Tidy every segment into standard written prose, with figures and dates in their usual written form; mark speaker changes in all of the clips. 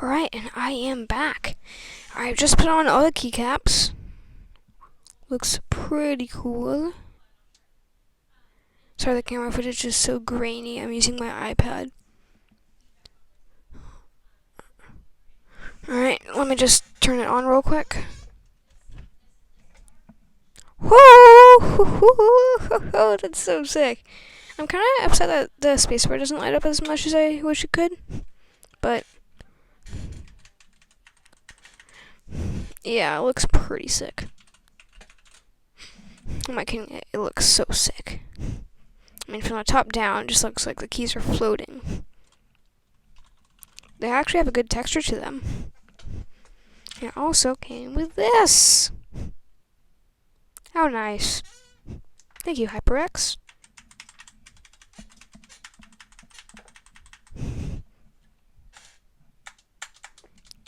Speaker 1: Alright, and I am back. I just put on all the keycaps. Looks pretty cool. Sorry, the camera footage is so grainy. I'm using my iPad. Alright, let me just turn it on real quick. Whoa! That's so sick. I'm kind of upset that the spacebar doesn't light up as much as I wish it could. But yeah, it looks pretty sick. I'm not kidding, it looks so sick. I mean, from the top down, it just looks like the keys are floating. They actually have a good texture to them. It also came with this. How nice. Thank you, HyperX.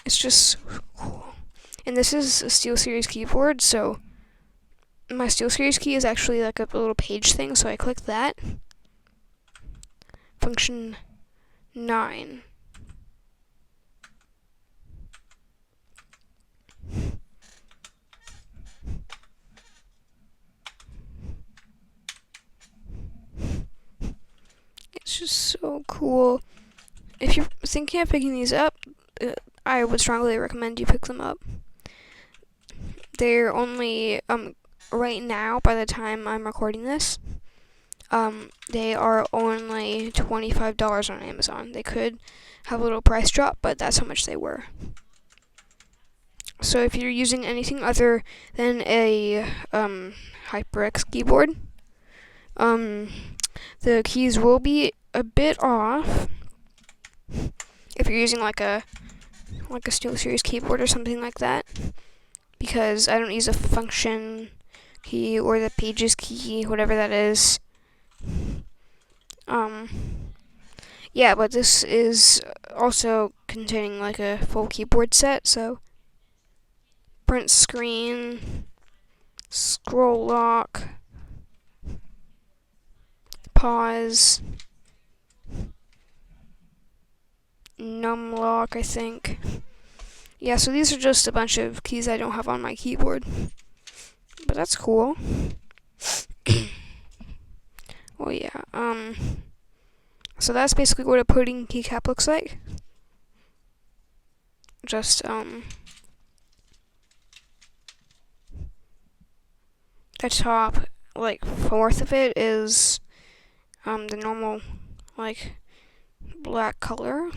Speaker 1: It's just so cool. And this is a SteelSeries keyboard, so my SteelSeries key is actually like a little page thing, so I click that. Function 9. It's just so cool. If you're thinking of picking these up, I would strongly recommend you pick them up. They're only, right now, by the time I'm recording this, they are only $25 on Amazon. They could have a little price drop, but that's how much they were. So if you're using anything other than a HyperX keyboard, the keys will be a bit off. If you're using like a SteelSeries keyboard or something like that, because I don't use a function key or the pages key, whatever that is. Yeah, but this is also containing like a full keyboard set, so print screen, scroll lock, pause, num lock, I think. Yeah, so these are just a bunch of keys I don't have on my keyboard. But that's cool. Well, yeah, so that's basically what a pudding keycap looks like. Just, the top, like, fourth of it is, the normal, like, black color.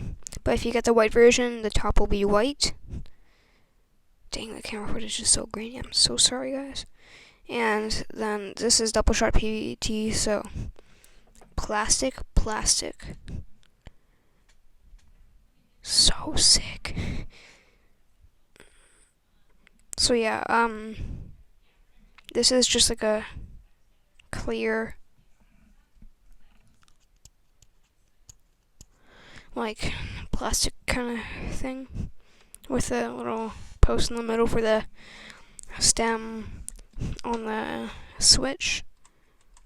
Speaker 1: But if you get the white version, the top will be white. Dang, the camera footage is so grainy. I'm so sorry, guys. And then this is double shot PET, so plastic. So sick. So yeah, this is just like a clear, like, plastic kind of thing with a little post in the middle for the stem on the switch.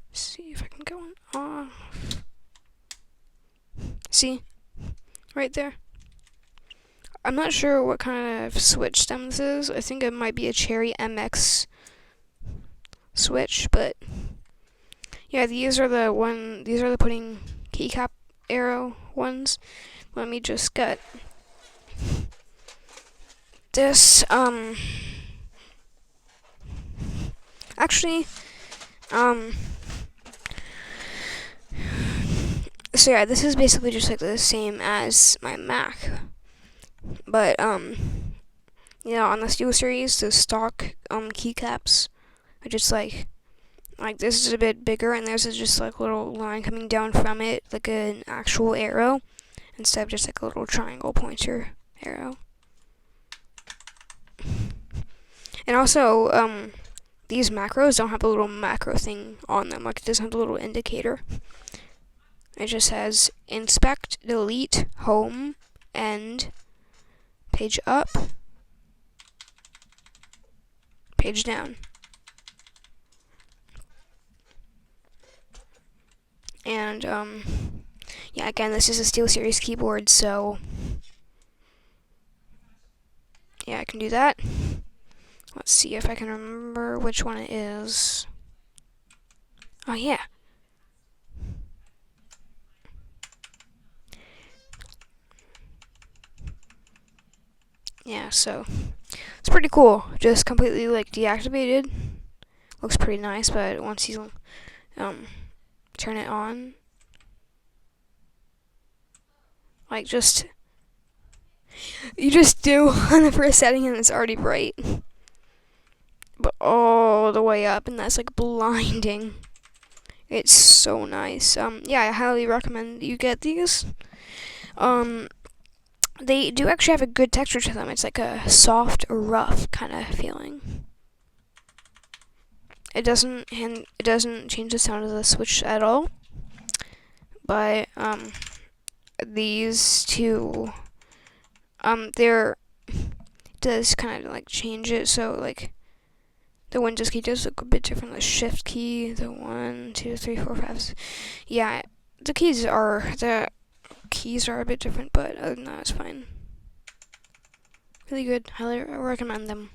Speaker 1: Let's see if I can go on off. See? Right there. I'm not sure what kind of switch stem this is. I think it might be a Cherry MX switch, but yeah, these are the pudding keycap arrow ones. Let me just get this, actually, so yeah, this is basically just like the same as my Mac, but, you know, on the SteelSeries, the stock, keycaps are just like this is a bit bigger, and there's just like a little line coming down from it, like an actual arrow, instead of just like a little triangle pointer arrow. And also, these macros don't have a little macro thing on them, like it doesn't have a little indicator. It just has inspect, delete, home, end, page up, page down. And, yeah, again, this is a SteelSeries keyboard, so Yeah, I can do that. Let's see if I can remember which one it is. Oh, yeah. Yeah, so it's pretty cool. Just completely like deactivated. Looks pretty nice, but once you turn it on, like you just do on the first setting and it's already bright, but all the way up, and that's like blinding. It's so nice. Yeah, I highly recommend you get these. They do actually have a good texture to them. It's like a soft, rough kind of feeling. It doesn't change the sound of the Switch at all. But these two, they're does kind of like change it. So like the Windows key does look a bit different. The Shift key, the 1, 2, 3, 4, 5. Yeah, the keys are a bit different, but other than that, it's fine. Really good. Highly recommend them.